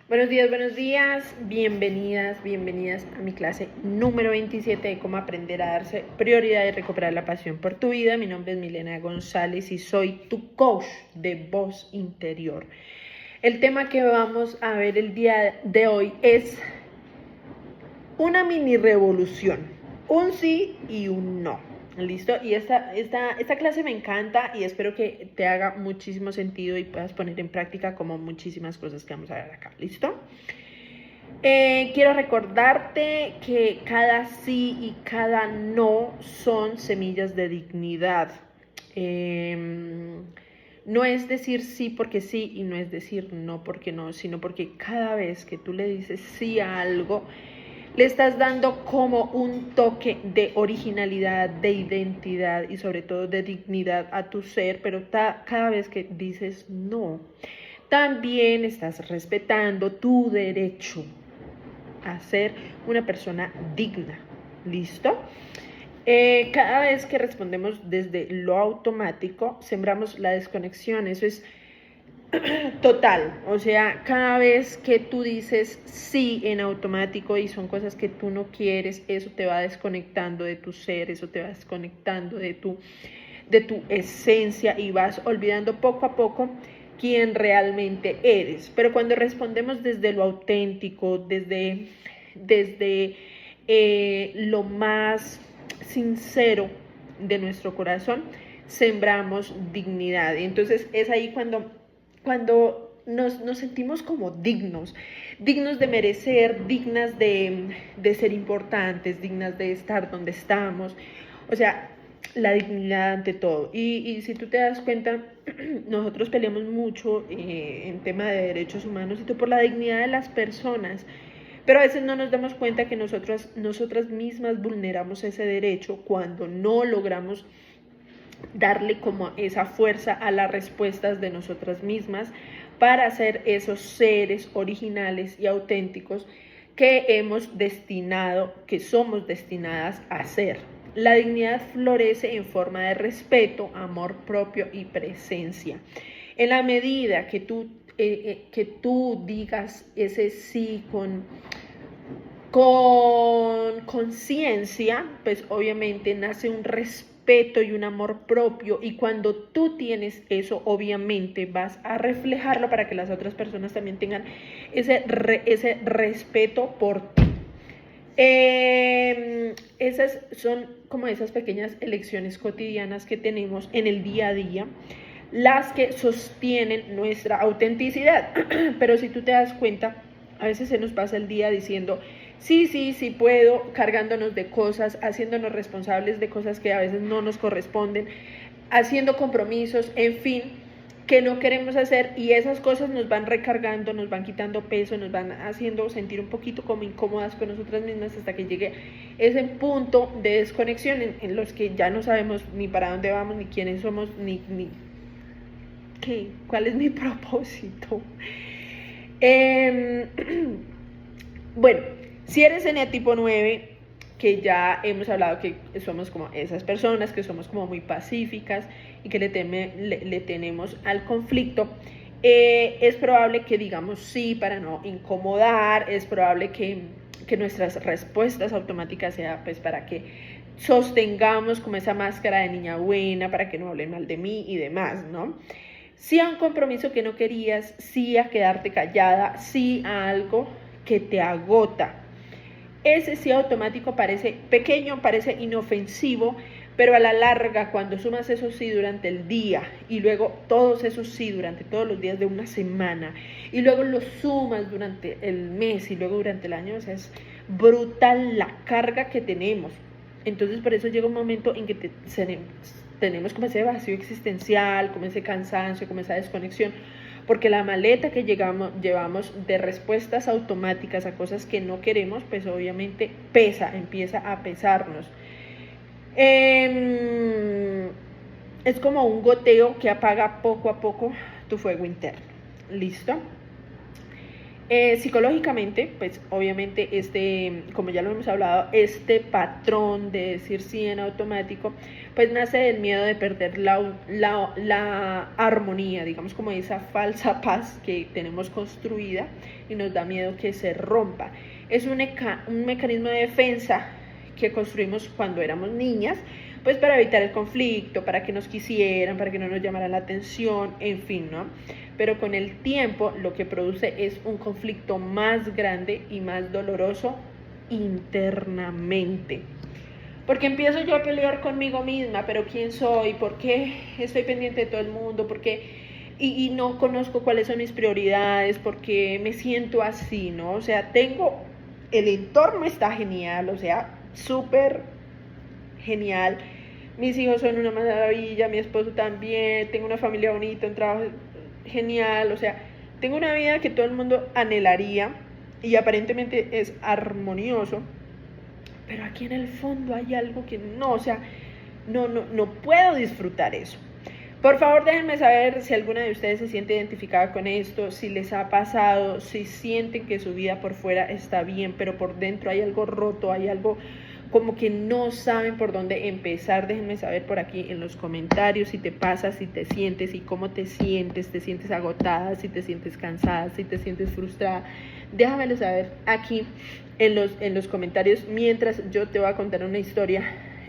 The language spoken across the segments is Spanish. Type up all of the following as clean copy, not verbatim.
Buenos días, bienvenidas a mi clase número 27 de cómo aprender a darse prioridad y recuperar la pasión por tu vida. Mi nombre es Milena González y soy tu coach de voz interior. El tema que vamos a ver el día de hoy es una mini revolución, un sí y un no. ¿Listo? Y esta clase me encanta y espero que te haga muchísimo sentido y puedas poner en práctica como muchísimas cosas que vamos a ver acá. ¿Listo? Quiero recordarte que cada sí y cada no son semillas de dignidad. No es decir sí porque sí y no es decir no porque no, sino porque cada vez que tú le dices sí a algo, le estás dando como un toque de originalidad, de identidad y sobre todo de dignidad a tu ser, pero cada vez que dices no, también estás respetando tu derecho a ser una persona digna. ¿Listo? Cada vez que respondemos desde lo automático, sembramos la desconexión. Eso es total, o sea, cada vez que tú dices sí en automático y son cosas que tú no quieres, eso te va desconectando de tu ser, eso te va desconectando de tu esencia y vas olvidando poco a poco quién realmente eres. Pero cuando respondemos desde lo auténtico, desde lo más sincero de nuestro corazón, sembramos dignidad. Y entonces es ahí cuando nos sentimos como dignos de merecer, dignas de ser importantes, dignas de estar donde estamos. O sea, la dignidad ante todo. Y si tú te das cuenta, nosotros peleamos mucho en tema de derechos humanos y todo por la dignidad de las personas. Pero a veces no nos damos cuenta que nosotras mismas vulneramos ese derecho cuando no logramos darle como esa fuerza a las respuestas de nosotras mismas para ser esos seres originales y auténticos que hemos destinado, que somos destinadas a ser. La dignidad florece en forma de respeto, amor propio y presencia. En la medida que tú digas ese sí con conciencia, pues obviamente nace un respeto y un amor propio, y cuando tú tienes eso, obviamente vas a reflejarlo para que las otras personas también tengan ese respeto por ti. Esas son como esas pequeñas elecciones cotidianas que tenemos en el día a día, las que sostienen nuestra autenticidad. Pero si tú te das cuenta, a veces se nos pasa el día diciendo sí puedo, cargándonos de cosas, haciéndonos responsables de cosas que a veces no nos corresponden, haciendo compromisos, en fin, que no queremos hacer, y esas cosas nos van recargando, nos van quitando peso, nos van haciendo sentir un poquito como incómodas con nosotras mismas hasta que llegue ese punto de desconexión en los que ya no sabemos ni para dónde vamos, ni quiénes somos, ni qué, cuál es mi propósito. Bueno, si eres eneatipo 9, que ya hemos hablado que somos como esas personas, que somos como muy pacíficas y que le tenemos al conflicto, es probable que digamos sí para no incomodar, es probable que nuestras respuestas automáticas sean pues para que sostengamos como esa máscara de niña buena, para que no hablen mal de mí y demás, ¿no? Sí a un compromiso que no querías, sí a quedarte callada, sí a algo que te agota. Ese sí automático parece pequeño, parece inofensivo, pero a la larga, cuando sumas esos sí durante el día y luego todos esos sí durante todos los días de una semana y luego los sumas durante el mes y luego durante el año, o sea, es brutal la carga que tenemos. Entonces por eso llega un momento en que tenemos como ese vacío existencial, como ese cansancio, como esa desconexión, porque la maleta que llevamos de respuestas automáticas a cosas que no queremos, pues obviamente empieza a pesarnos. Es como un goteo que apaga poco a poco tu fuego interno. ¿Listo? Psicológicamente, pues obviamente como ya lo hemos hablado, este patrón de decir sí en automático, pues nace del miedo de perder la armonía, digamos como esa falsa paz que tenemos construida y nos da miedo que se rompa. Es un mecanismo de defensa que construimos cuando éramos niñas, pues para evitar el conflicto, para que nos quisieran, para que no nos llamaran la atención, en fin, ¿no? Pero con el tiempo lo que produce es un conflicto más grande y más doloroso internamente. Porque empiezo yo a pelear conmigo misma, pero ¿quién soy? ¿Por qué estoy pendiente de todo el mundo? ¿Por qué? Y no conozco cuáles son mis prioridades, porque me siento así, ¿no? O sea, el entorno está genial, o sea, súper genial. Mis hijos son una maravilla, mi esposo también, tengo una familia bonita, un trabajo genial, o sea, tengo una vida que todo el mundo anhelaría y aparentemente es armonioso, pero aquí en el fondo hay algo que no, o sea, no puedo disfrutar eso. Por favor, déjenme saber si alguna de ustedes se siente identificada con esto, si les ha pasado, si sienten que su vida por fuera está bien, pero por dentro hay algo roto, hay algo como que no saben por dónde empezar. Déjenme saber por aquí en los comentarios si te pasa, si te sientes y cómo te sientes agotada, si te sientes cansada, si te sientes frustrada. Déjamelo saber aquí en los comentarios, mientras yo te voy a contar una historia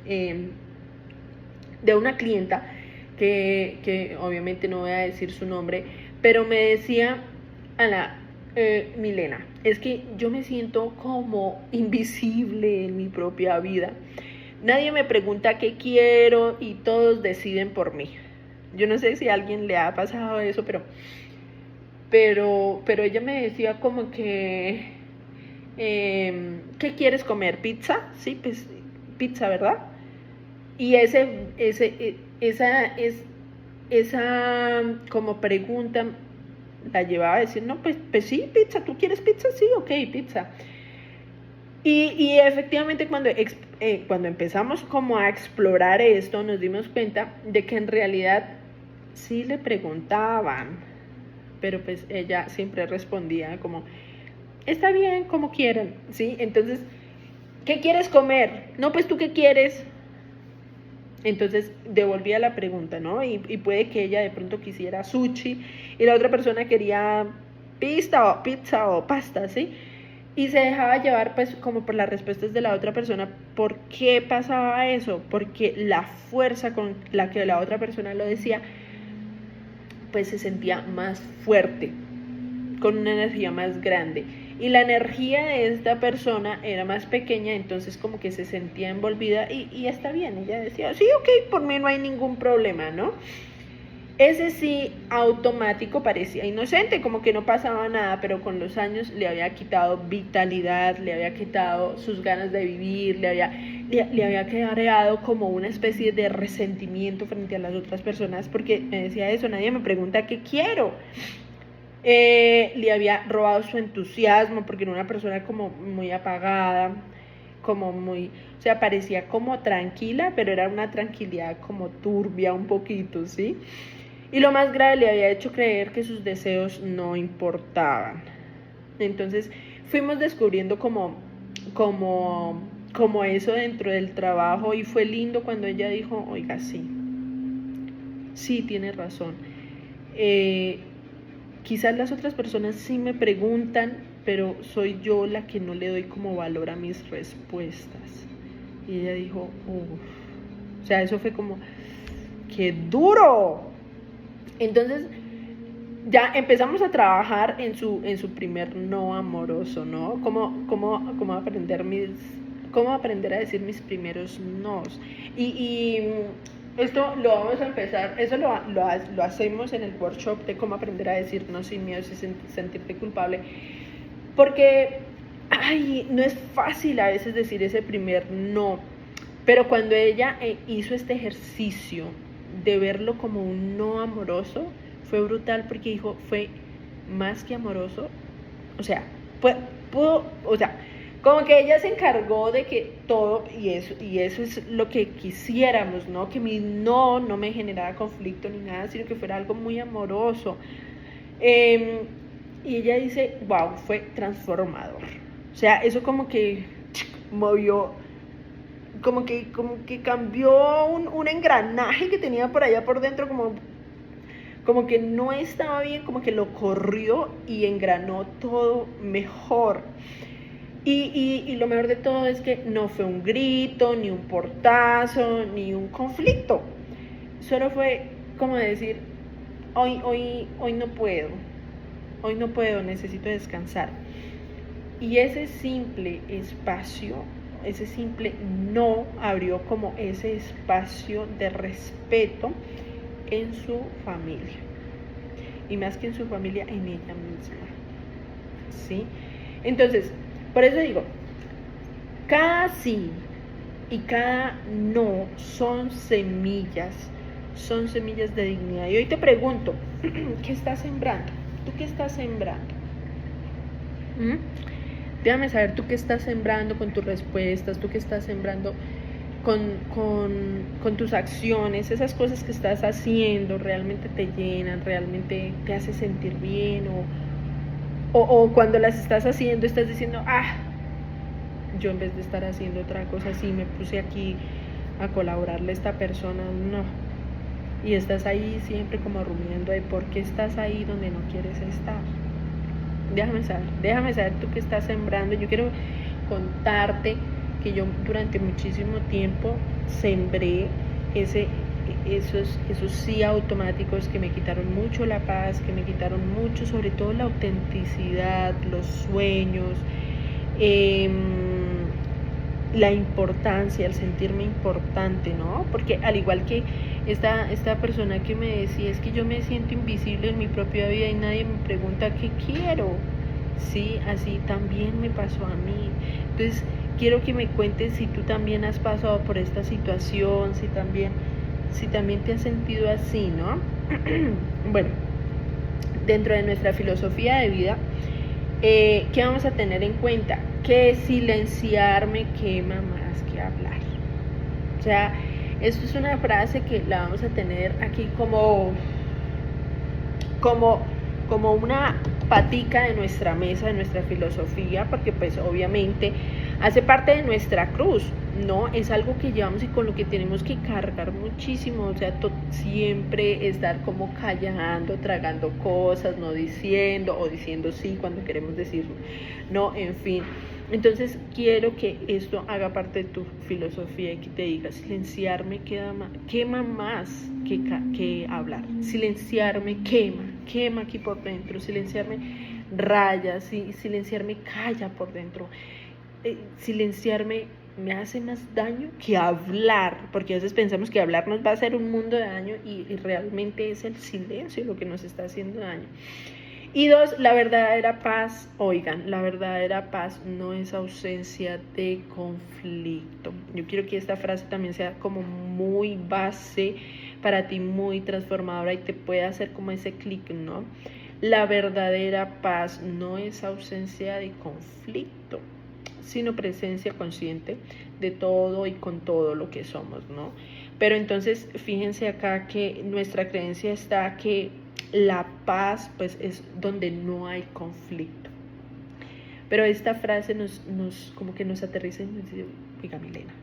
de una clienta que obviamente no voy a decir su nombre, pero me decía, Ana, Milena, es que yo me siento como invisible en mi propia vida. Nadie me pregunta qué quiero y todos deciden por mí. Yo no sé si a alguien le ha pasado eso, pero ella me decía como que, ¿qué quieres comer? ¿Pizza? Sí, pues pizza, ¿verdad? Y esa como pregunta la llevaba a decir, no, pues sí, pizza, ¿tú quieres pizza? Sí, ok, pizza. Y efectivamente cuando empezamos como a explorar esto, nos dimos cuenta de que en realidad sí le preguntaban, pero pues ella siempre respondía como, está bien, como quieran, ¿sí? Entonces, ¿qué quieres comer? No, pues ¿tú qué quieres? Entonces devolvía la pregunta, ¿no? Y puede que ella de pronto quisiera sushi y la otra persona quería pizza o pasta, ¿sí? Y se dejaba llevar pues como por las respuestas de la otra persona. ¿Por qué pasaba eso? Porque la fuerza con la que la otra persona lo decía, pues se sentía más fuerte, con una energía más grande. Y la energía de esta persona era más pequeña, entonces como que se sentía envolvida y está bien, ella decía, sí, ok, por mí no hay ningún problema, ¿no? Ese sí automático parecía inocente, como que no pasaba nada, pero con los años le había quitado vitalidad, le había quitado sus ganas de vivir, le había creado como una especie de resentimiento frente a las otras personas, porque me decía eso, nadie me pregunta qué quiero. Le había robado su entusiasmo porque era una persona como muy apagada, como muy, o sea, parecía como tranquila, pero era una tranquilidad como turbia un poquito, ¿sí? Y lo más grave, le había hecho creer que sus deseos no importaban. Entonces fuimos descubriendo como eso dentro del trabajo, y fue lindo cuando ella dijo, oiga, sí tiene razón. Quizás las otras personas sí me preguntan, pero soy yo la que no le doy como valor a mis respuestas. Y ella dijo, o sea, eso fue como, ¡qué duro! Entonces, ya empezamos a trabajar en su primer no amoroso, ¿no? Cómo aprender a decir mis primeros nos. Y esto lo vamos a empezar, eso lo hacemos en el workshop de cómo aprender a decir no sin miedo, sin sentirte culpable. Porque, no es fácil a veces decir ese primer no. Pero cuando ella hizo este ejercicio de verlo como un no amoroso, fue brutal, porque dijo, fue más que amoroso. O sea, como que ella se encargó de que todo, y eso es lo que quisiéramos, ¿no? Que mi no me generara conflicto ni nada, sino que fuera algo muy amoroso. Y ella dice, wow, fue transformador. O sea, eso como que movió, como que cambió un engranaje que tenía por allá por dentro, como que no estaba bien, como que lo corrió y engranó todo mejor. Y lo mejor de todo es que no fue un grito, ni un portazo, ni un conflicto. Solo fue como decir, hoy no puedo, necesito descansar. Y ese simple espacio, ese simple no abrió como ese espacio de respeto en su familia. Y más que en su familia, en ella misma. ¿Sí? Entonces, por eso digo, cada sí y cada no son semillas de dignidad. Y hoy te pregunto, ¿qué estás sembrando? ¿Tú qué estás sembrando? ¿Mm? Déjame saber tú qué estás sembrando con tus respuestas, tú qué estás sembrando con tus acciones, esas cosas que estás haciendo realmente te llenan, realmente te hace sentir bien, o cuando las estás haciendo estás diciendo, yo en vez de estar haciendo otra cosa así me puse aquí a colaborarle a esta persona, no. Y estás ahí siempre como rumiando de por qué estás ahí donde no quieres estar. Déjame saber tú qué estás sembrando. Yo quiero contarte que yo durante muchísimo tiempo sembré esos sí automáticos que me quitaron mucho la paz, que me quitaron mucho, sobre todo la autenticidad, los sueños, la importancia, el sentirme importante, ¿no? Porque al igual que esta persona que me decía, es que yo me siento invisible en mi propia vida y nadie me pregunta qué quiero. Sí, así también me pasó a mí. Entonces, quiero que me cuentes si tú también has pasado por esta situación, si también te has sentido así, ¿no? Bueno, dentro de nuestra filosofía de vida, ¿qué vamos a tener en cuenta? Que silenciar me quema más que hablar. O sea, esto es una frase que la vamos a tener aquí como una patica de nuestra mesa, de nuestra filosofía, porque pues obviamente hace parte de nuestra cruz, ¿no? Es algo que llevamos y con lo que tenemos que cargar muchísimo, o sea, siempre estar como callando, tragando cosas, no diciendo, o diciendo sí cuando queremos decir no, en fin. Entonces quiero que esto haga parte de tu filosofía y que te digas, silenciarme quema más que hablar. Silenciarme quema aquí por dentro. Silenciarme raya, silenciarme calla por dentro. Silenciarme me hace más daño que hablar, porque a veces pensamos que hablar nos va a hacer un mundo de daño y realmente es el silencio lo que nos está haciendo daño. Y 2, la verdadera paz, oigan, la verdadera paz no es ausencia de conflicto. Yo quiero que esta frase también sea como muy base para ti, muy transformadora y te pueda hacer como ese clic, ¿no? La verdadera paz no es ausencia de conflicto, sino presencia consciente de todo y con todo lo que somos, ¿no? Pero entonces, fíjense acá que nuestra creencia está que la paz pues es donde no hay conflicto. Pero esta frase nos como que nos aterriza y nos dice, oiga Milena,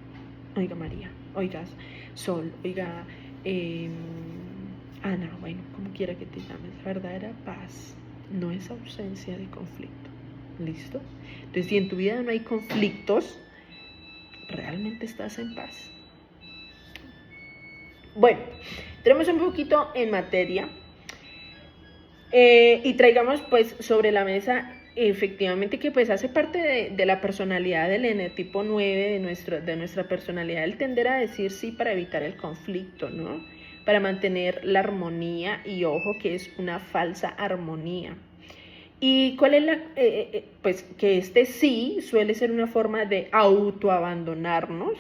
oiga María, oiga Sol, oiga Ana, bueno, como quiera que te llames, la verdadera paz no es ausencia de conflicto. ¿Listo? Entonces, si en tu vida no hay conflictos, realmente estás en paz. Bueno, tenemos un poquito en materia. Y traigamos pues sobre la mesa efectivamente que pues hace parte de la personalidad del eneatipo 9, de nuestra personalidad, el tender a decir sí para evitar el conflicto, ¿no? Para mantener la armonía y ojo que es una falsa armonía. ¿Y cuál es pues que este sí suele ser una forma de autoabandonarnos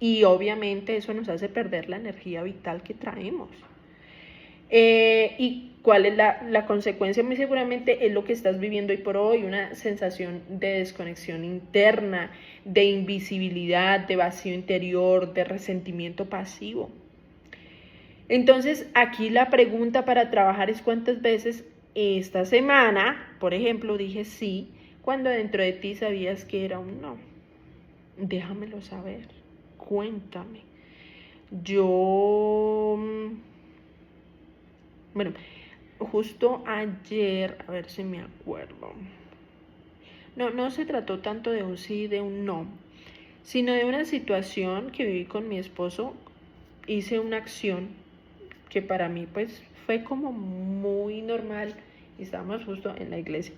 y obviamente eso nos hace perder la energía vital que traemos. ¿Y cuál es la consecuencia? Muy seguramente es lo que estás viviendo hoy por hoy, una sensación de desconexión interna, de invisibilidad, de vacío interior, de resentimiento pasivo. Entonces, aquí la pregunta para trabajar es cuántas veces esta semana, por ejemplo, dije sí, cuando dentro de ti sabías que era un no. Déjamelo saber, cuéntame. Yo, bueno, justo ayer, a ver si me acuerdo. No se trató tanto de un sí, de un no, sino de una situación que viví con mi esposo. Hice una acción que para mí pues fue como muy normal y estábamos justo en la iglesia.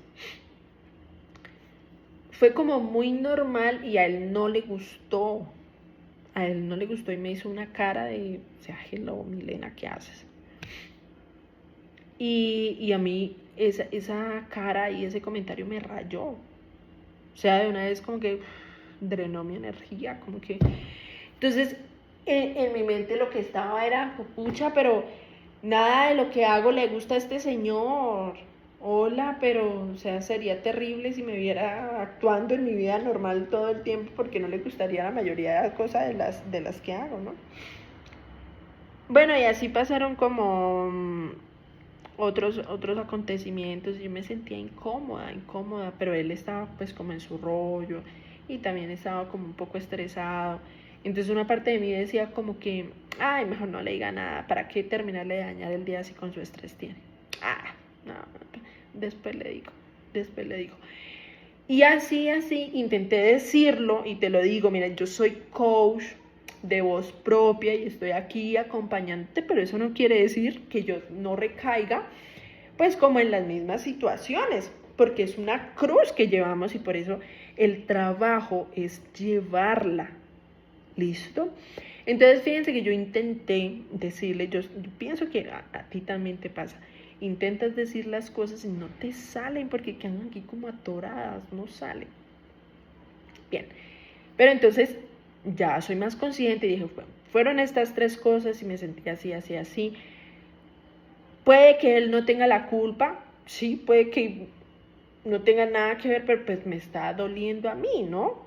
Fue como muy normal y a él no le gustó. A él no le gustó y me hizo una cara de, o sea, hello, Milena, ¿qué haces? Y a mí esa cara y ese comentario me rayó. O sea, de una vez como que drenó mi energía, como que... Entonces, en mi mente lo que estaba era, pucha, pero nada de lo que hago le gusta a este señor. Hola, pero, o sea, sería terrible si me viera actuando en mi vida normal todo el tiempo porque no le gustaría la mayoría de las cosas de las que hago, ¿no? Bueno, y así pasaron como otros acontecimientos y yo me sentía incómoda, pero él estaba pues como en su rollo y también estaba como un poco estresado. Entonces una parte de mí decía como que, ay, mejor no le diga nada, ¿para qué terminarle de dañar el día así con su estrés tiene? No, después le digo. Y así, intenté decirlo y te lo digo, mira, yo soy coach de voz propia y estoy aquí acompañándote, pero eso no quiere decir que yo no recaiga pues como en las mismas situaciones, porque es una cruz que llevamos y por eso el trabajo es llevarla. ¿Listo? Entonces fíjense que yo intenté decirle, yo pienso que a ti también te pasa, intentas decir las cosas y no te salen porque quedan aquí como atoradas, no salen. Bien, pero entonces ya soy más consciente y dije, fueron estas tres cosas y me sentí así. Puede que él no tenga la culpa, sí, puede que no tenga nada que ver, pero pues me está doliendo a mí, ¿no?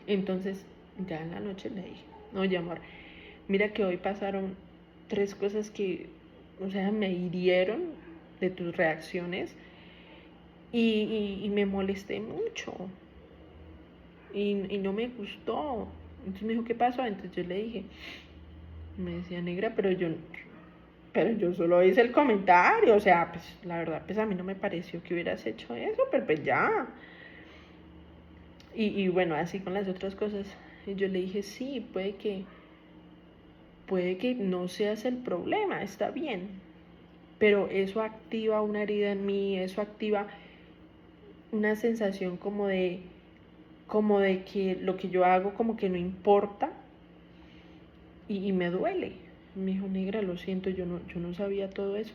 Entonces ya en la noche le dije, oye amor, mira que hoy pasaron tres cosas que, o sea, me hirieron de tus reacciones y me molesté mucho y no me gustó. Entonces me dijo, ¿qué pasó? Entonces yo le dije, me decía, negra, pero yo solo hice el comentario, o sea, pues la verdad, pues a mí no me pareció que hubieras hecho eso, pero pues ya. Y bueno, así con las otras cosas. Y yo le dije, sí, puede que no seas el problema, está bien, pero eso activa una herida en mí, eso activa una sensación como de que lo que yo hago como que no importa y me duele. Me dijo, negra, lo siento, yo no sabía todo eso.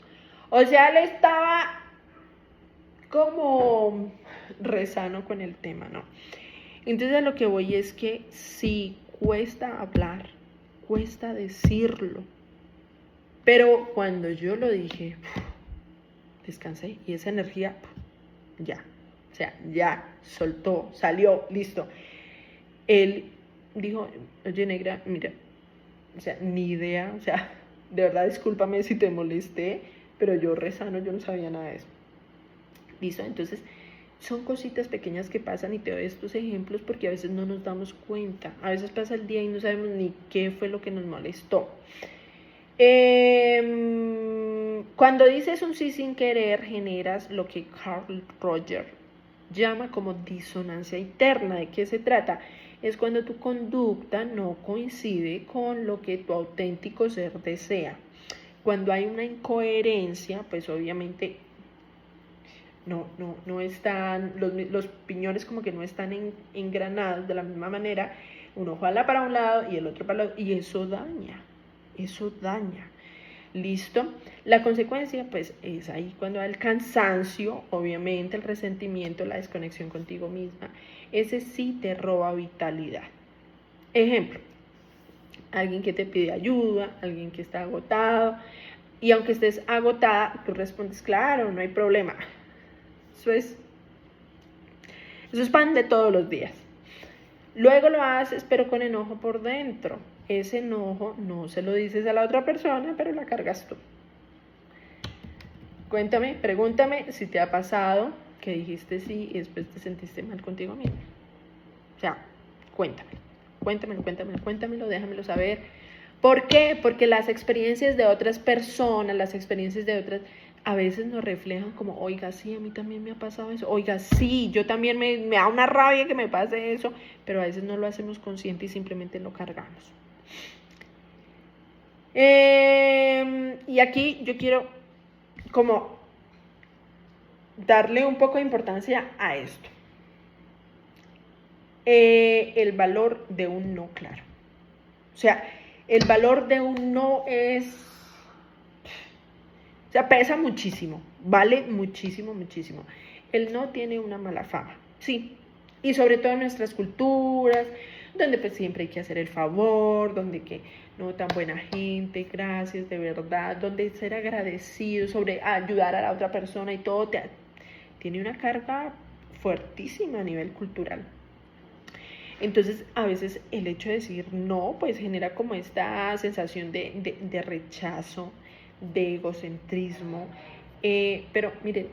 O sea, él estaba como rezano con el tema, ¿no? Entonces a lo que voy es que sí, cuesta hablar, cuesta decirlo, pero cuando yo lo dije, descansé y esa energía, ya, o sea, ya, soltó, salió, listo. Él dijo, oye negra, mira, o sea, ni idea, o sea, de verdad discúlpame si te molesté, pero yo rezano, yo no sabía nada de eso. Listo, entonces son cositas pequeñas que pasan y te doy estos ejemplos porque a veces no nos damos cuenta. A veces pasa el día y no sabemos ni qué fue lo que nos molestó. Cuando dices un sí sin querer, generas lo que Carl Rogers llama como disonancia interna. ¿De qué se trata? Es cuando tu conducta no coincide con lo que tu auténtico ser desea. Cuando hay una incoherencia, pues obviamente no están, los piñones como que no están engranados de la misma manera, uno jala para un lado y el otro para el otro, y eso daña. ¿Listo? La consecuencia, pues, es ahí cuando hay el cansancio, obviamente el resentimiento, la desconexión contigo misma, ese sí te roba vitalidad. Ejemplo, alguien que te pide ayuda, alguien que está agotado, y aunque estés agotada, tú respondes, claro, no hay problema. Eso es pan de todos los días. Luego lo haces, pero con enojo por dentro. Ese enojo no se lo dices a la otra persona, pero la cargas tú. Cuéntame, pregúntame si te ha pasado que dijiste sí y después te sentiste mal contigo mismo. O sea, cuéntamelo, déjamelo saber. ¿Por qué? Porque las experiencias de otras personas, las experiencias de otras, a veces nos reflejan como, oiga, sí, a mí también me ha pasado eso, oiga, sí, yo también me da una rabia que me pase eso, pero a veces no lo hacemos consciente y simplemente lo cargamos. Y aquí yo quiero como darle un poco de importancia a esto. El valor de un no claro. O sea, el valor de un no es, o sea, pesa muchísimo, vale muchísimo, muchísimo. El no tiene una mala fama, sí, y sobre todo en nuestras culturas, donde pues siempre hay que hacer el favor, donde que no tan buena gente, gracias de verdad, donde ser agradecido sobre ayudar a la otra persona y todo tiene una carga fuertísima a nivel cultural. Entonces, a veces el hecho de decir no, pues genera como esta sensación de rechazo, de egocentrismo. Pero miren,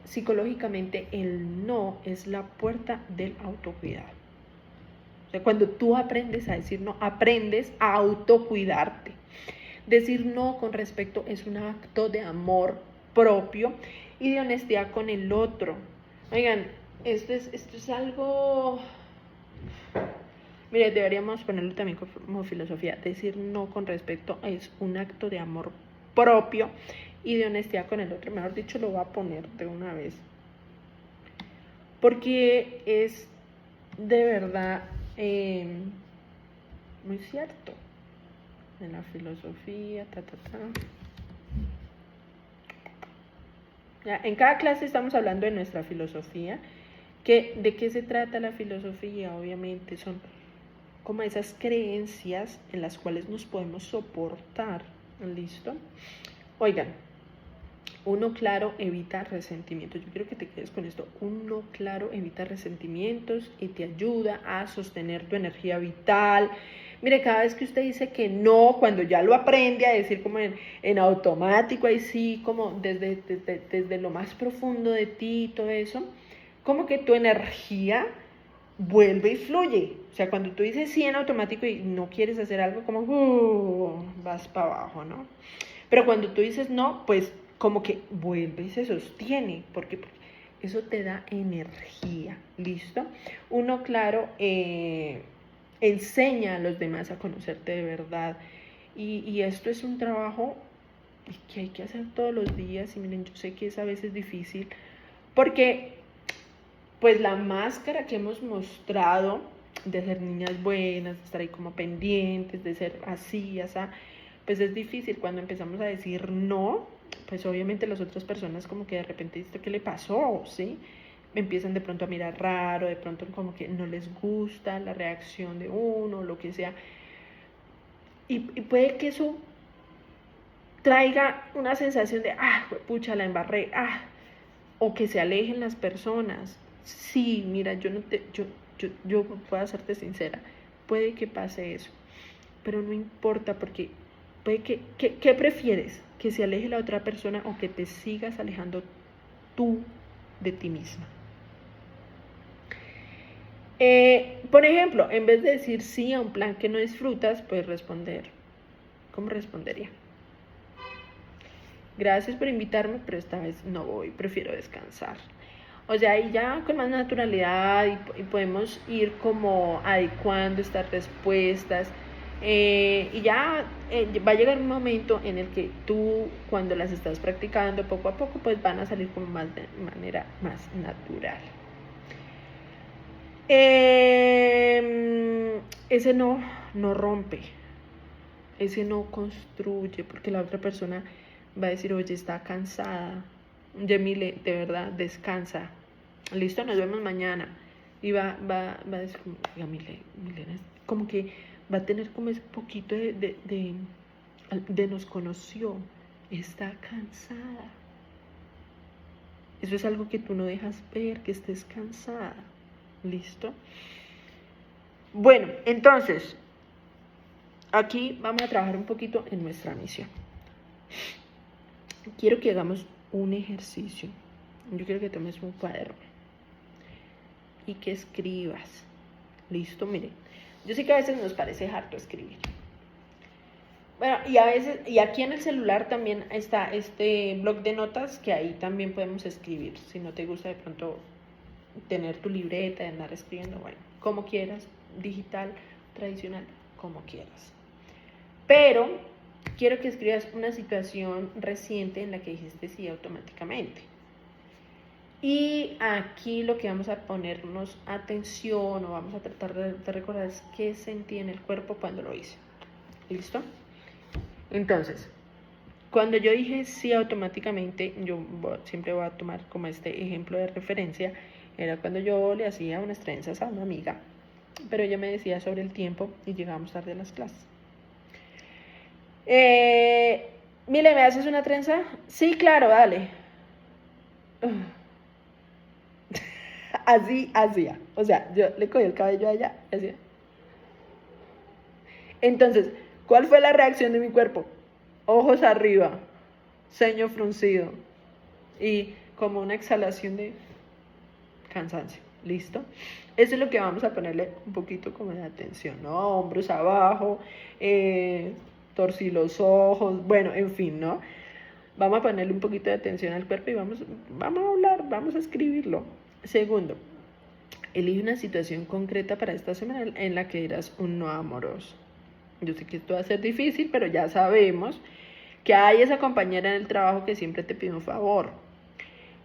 psicológicamente el no es la puerta del autocuidado. O sea, cuando tú aprendes a decir no, aprendes a autocuidarte. Decir no con respecto es un acto de amor propio y de honestidad con el otro. Oigan, esto es algo... Mire, deberíamos ponerlo también como filosofía. Decir no con respecto es un acto de amor propio y de honestidad con el otro. Mejor dicho, lo voy a poner de una vez. Porque es de verdad muy cierto. En la filosofía, Ya, en cada clase estamos hablando de nuestra filosofía. ¿De qué se trata la filosofía? Obviamente son como esas creencias en las cuales nos podemos soportar. ¿Listo? Oigan, uno claro evita resentimientos. Yo quiero que te quedes con esto. Uno claro evita resentimientos y te ayuda a sostener tu energía vital. Mire, cada vez que usted dice que no, cuando ya lo aprende a decir como en automático, ahí sí, como desde lo más profundo de ti y todo eso, como que tu energía vuelve y fluye. O sea, cuando tú dices sí en automático y no quieres hacer algo, como vas para abajo, ¿no? Pero cuando tú dices no, pues como que vuelve y se sostiene, porque eso te da energía, ¿listo? Uno, claro, enseña a los demás a conocerte de verdad. Y esto es un trabajo que hay que hacer todos los días. Y miren, yo sé que es a veces difícil, porque pues la máscara que hemos mostrado de ser niñas buenas, de estar ahí como pendientes, de ser así, así, pues es difícil cuando empezamos a decir no, pues obviamente las otras personas como que de repente ¿esto qué le pasó? ¿Sí? Me empiezan de pronto a mirar raro, de pronto como que no les gusta la reacción de uno, lo que sea. Y puede que eso traiga una sensación de, pucha, la embarré, o que se alejen las personas. Sí, mira, yo puedo hacerte sincera, puede que pase eso, pero no importa porque puede ¿qué prefieres? ¿Que se aleje la otra persona o que te sigas alejando tú de ti misma? Por ejemplo, en vez de decir sí a un plan que no disfrutas, puedes responder. ¿Cómo respondería? Gracias por invitarme, pero esta vez no voy, prefiero descansar. O sea, y ya con más naturalidad y podemos ir como adecuando estas respuestas. Y ya va a llegar un momento en el que tú, cuando las estás practicando poco a poco, pues van a salir como más de manera más natural. Ese no rompe, ese no construye, porque la otra persona va a decir, oye, está cansada. Yemile, de verdad, descansa. Listo, nos vemos mañana. Y va a decir, Milena, como que va a tener como ese poquito de nos conoció. Está cansada. Eso es algo que tú no dejas ver, que estés cansada. ¿Listo? Bueno, entonces, aquí vamos a trabajar un poquito en nuestra misión. Quiero que hagamos un ejercicio. Yo quiero que tomes un cuaderno y que escribas. ¿Listo? Miren, yo sé que a veces nos parece harto escribir. Bueno, y a veces, y aquí en el celular también está este blog de notas que ahí también podemos escribir. Si no te gusta de pronto tener tu libreta, de andar escribiendo, bueno, como quieras, digital, tradicional, como quieras. Pero quiero que escribas una situación reciente en la que dijiste sí automáticamente. Y aquí lo que vamos a ponernos atención o vamos a tratar de recordar es qué sentí en el cuerpo cuando lo hice. ¿Listo? Entonces, cuando yo dije sí automáticamente, siempre voy a tomar como este ejemplo de referencia, era cuando yo le hacía unas trenzas a una amiga, pero ella me decía sobre el tiempo y llegábamos tarde a las clases. Mire, ¿me haces una trenza? Sí, claro, dale. Así hacía. O sea, yo le cogí el cabello a ella y hacía. Entonces, ¿cuál fue la reacción de mi cuerpo? Ojos arriba, ceño fruncido y como una exhalación de cansancio. ¿Listo? Eso es lo que vamos a ponerle un poquito como de atención, ¿no? Hombros abajo, torcí los ojos, bueno, en fin, ¿no? Vamos a ponerle un poquito de atención al cuerpo y vamos a hablar, vamos a escribirlo. Segundo, elige una situación concreta para esta semana en la que eras un no amoroso. Yo sé que esto va a ser difícil, pero ya sabemos que hay esa compañera en el trabajo que siempre te pide un favor,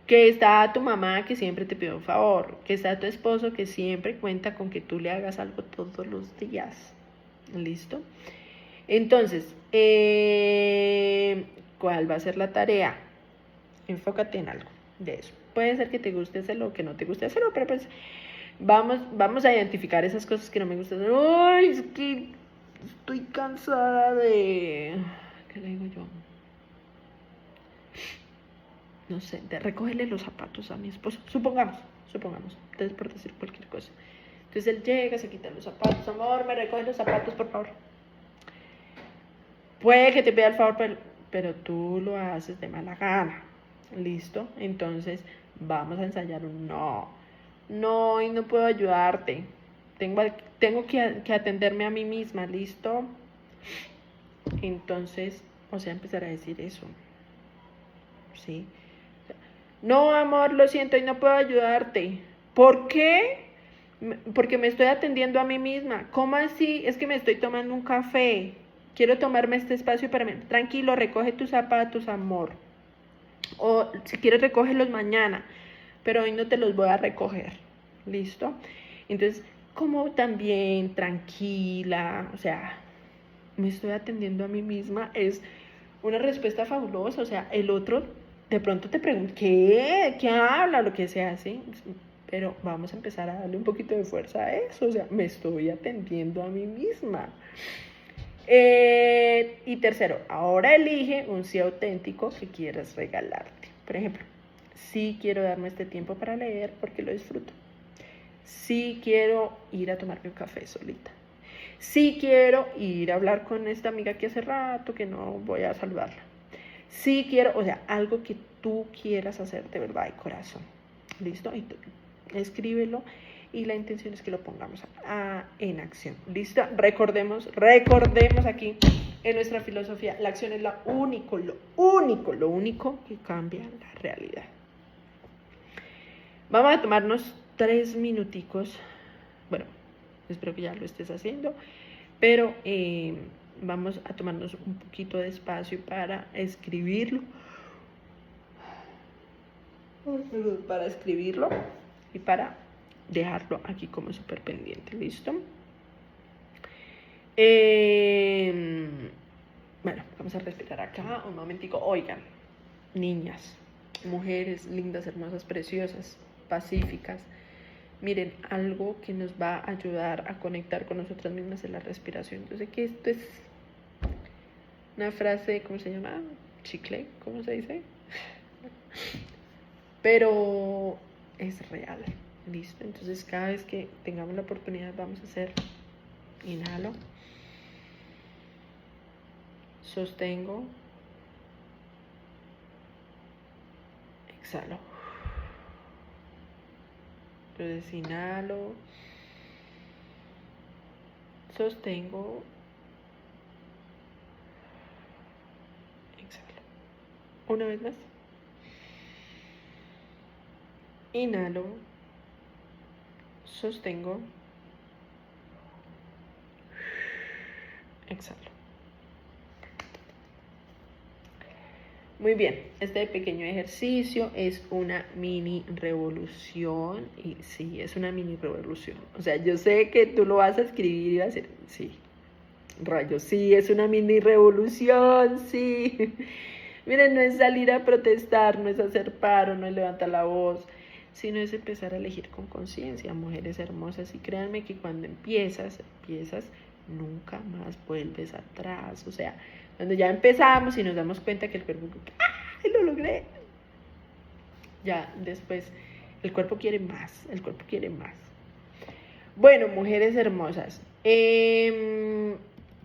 que está tu mamá que siempre te pide un favor, que está tu esposo que siempre cuenta con que tú le hagas algo todos los días. ¿Listo? Entonces, ¿cuál va a ser la tarea? Enfócate en algo de eso. Puede ser que te guste hacerlo o que no te guste hacerlo, pero pues vamos a identificar esas cosas que no me gustan. Ay, es que estoy cansada de... ¿Qué le digo yo? No sé, de recogerle los zapatos a mi esposo. Supongamos, entonces por decir cualquier cosa. Entonces él llega, se quita los zapatos, amor, me recoge los zapatos, por favor. Puede que te pida el favor, pero tú lo haces de mala gana. ¿Listo? Entonces vamos a ensayar un no. No, y no puedo ayudarte. Tengo que atenderme a mí misma, ¿listo? Entonces, o sea, empezar a decir eso. ¿Sí? No, amor, lo siento y no puedo ayudarte. ¿Por qué? Porque me estoy atendiendo a mí misma. ¿Cómo así? Es que me estoy tomando un café. Quiero tomarme este espacio para mí. Tranquilo, recoge tus zapatos, amor. O si quieres, recógelos mañana. Pero hoy no te los voy a recoger. ¿Listo? Entonces, como también tranquila, o sea, me estoy atendiendo a mí misma, es una respuesta fabulosa. O sea, el otro de pronto te pregunta, ¿qué habla? Lo que sea, ¿sí? Pero vamos a empezar a darle un poquito de fuerza a eso. O sea, me estoy atendiendo a mí misma. Y tercero, ahora elige un sí auténtico que quieras regalarte. Por ejemplo, sí quiero darme este tiempo para leer porque lo disfruto. Sí quiero ir a tomarme un café solita. Sí quiero ir a hablar con esta amiga que hace rato que no voy a saludarla. Sí quiero, o sea, algo que tú quieras hacer de verdad de corazón. ¿Listo? Y escríbelo y la intención es que lo pongamos en acción. ¿Listo? Recordemos aquí en nuestra filosofía, la acción es lo único que cambia la realidad. Vamos a tomarnos 3 minuticos. Bueno, espero que ya lo estés haciendo, pero vamos a tomarnos un poquito de espacio para escribirlo. Para escribirlo y para dejarlo aquí como súper pendiente. ¿Listo? Bueno, vamos a respirar acá un momentico. Oigan, niñas, mujeres lindas, hermosas, preciosas, pacíficas, miren, algo que nos va a ayudar a conectar con nosotras mismas es la respiración. Yo sé que esto es una frase, ¿cómo se llama? Chicle, ¿cómo se dice? Pero es real. ¿Listo? Entonces cada vez que tengamos la oportunidad vamos a hacer inhalo, sostengo, exhalo. Entonces inhalo, sostengo, exhalo. Una vez más. Inhalo, sostengo, exhalo. Muy bien, este pequeño ejercicio es una mini revolución y sí, es una mini revolución. O sea, yo sé que tú lo vas a escribir y vas a decir, sí, rayos, sí, es una mini revolución, sí. Miren, no es salir a protestar, no es hacer paro, no es levantar la voz, sino es empezar a elegir con conciencia, mujeres hermosas. Y créanme que cuando empiezas, nunca más vuelves atrás. O sea, cuando ya empezamos y nos damos cuenta que el cuerpo, ¡ay, lo logré! Ya después el cuerpo quiere más, el cuerpo quiere más. Bueno, mujeres hermosas,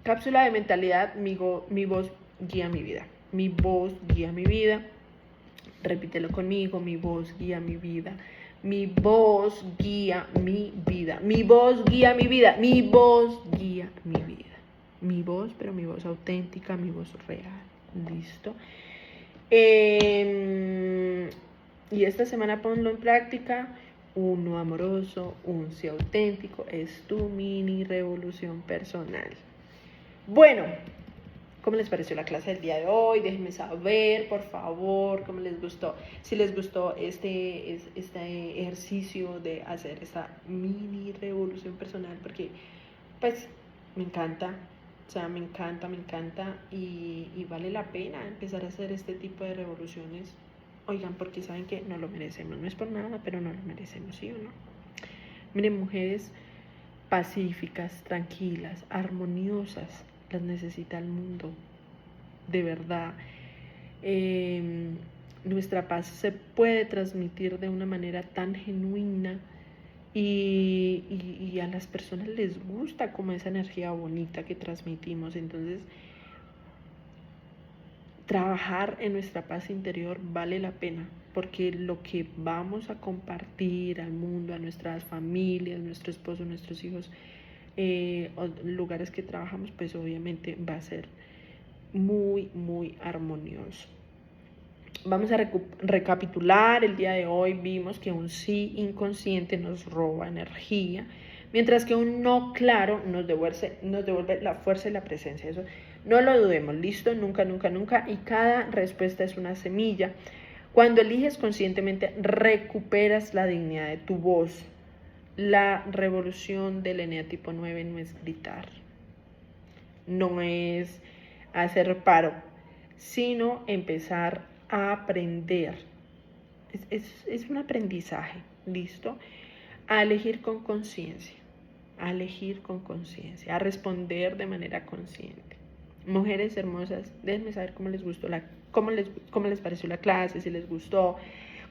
cápsula de mentalidad, mi voz guía mi vida. Mi voz guía mi vida. Repítelo conmigo, mi voz guía mi vida. Mi voz guía mi vida. Mi voz guía mi vida. Mi voz guía mi vida. Mi voz, pero mi voz auténtica, mi voz real. ¿Listo? Y esta semana ponlo en práctica. Un no amoroso, un sí auténtico. Es tu mini revolución personal. Bueno, ¿cómo les pareció la clase del día de hoy? Déjenme saber, por favor, cómo les gustó. Si les gustó este ejercicio de hacer esta mini revolución personal, porque pues me encanta, o sea, me encanta y vale la pena empezar a hacer este tipo de revoluciones. Oigan, porque saben que no lo merecemos, no es por nada, pero no lo merecemos, ¿sí o no? Miren, mujeres pacíficas, tranquilas, armoniosas, las necesita el mundo, de verdad. Nuestra paz se puede transmitir de una manera tan genuina y a las personas les gusta como esa energía bonita que transmitimos. Entonces, trabajar en nuestra paz interior vale la pena, porque lo que vamos a compartir al mundo, a nuestras familias, nuestro esposo, nuestros hijos, lugares que trabajamos, pues obviamente va a ser muy armonioso. Vamos a recapitular. El día de hoy vimos que un sí inconsciente nos roba energía, mientras que un no claro nos devuelve la fuerza y la presencia. Eso no lo dudemos, listo, nunca. Y cada respuesta es una semilla. Cuando eliges conscientemente, recuperas la dignidad de tu voz. La revolución del eneatipo 9 no es gritar, no es hacer paro, sino empezar a aprender. Es un aprendizaje, ¿listo? A elegir con conciencia, a responder de manera consciente. Mujeres hermosas, déjenme saber cómo les gustó cómo les pareció la clase, si les gustó.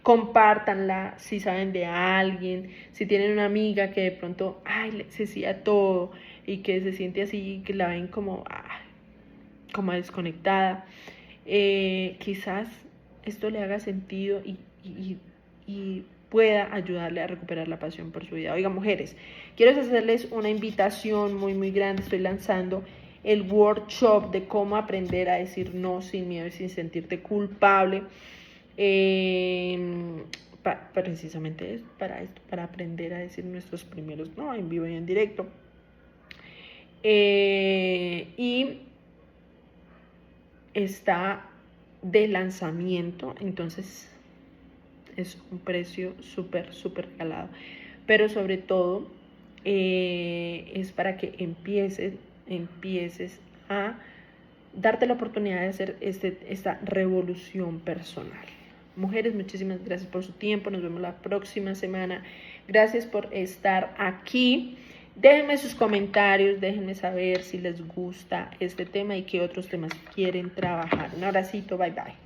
Compártanla, si saben de alguien, si tienen una amiga que de pronto se siga todo y que se siente así, que la ven como desconectada. Quizás esto le haga sentido y pueda ayudarle a recuperar la pasión por su vida. Oigan, mujeres, quiero hacerles una invitación muy grande. Estoy lanzando el workshop de cómo aprender a decir no sin miedo y sin sentirte culpable. Precisamente es para esto, para aprender a decir nuestros primeros no en vivo y en directo. Y está de lanzamiento, entonces es un precio súper regalado, pero sobre todo es para que empieces a darte la oportunidad de hacer esta revolución personal. Mujeres, muchísimas gracias por su tiempo. Nos vemos la próxima semana. Gracias por estar aquí. Déjenme sus comentarios, déjenme saber si les gusta este tema y qué otros temas quieren trabajar. Un abracito, bye bye.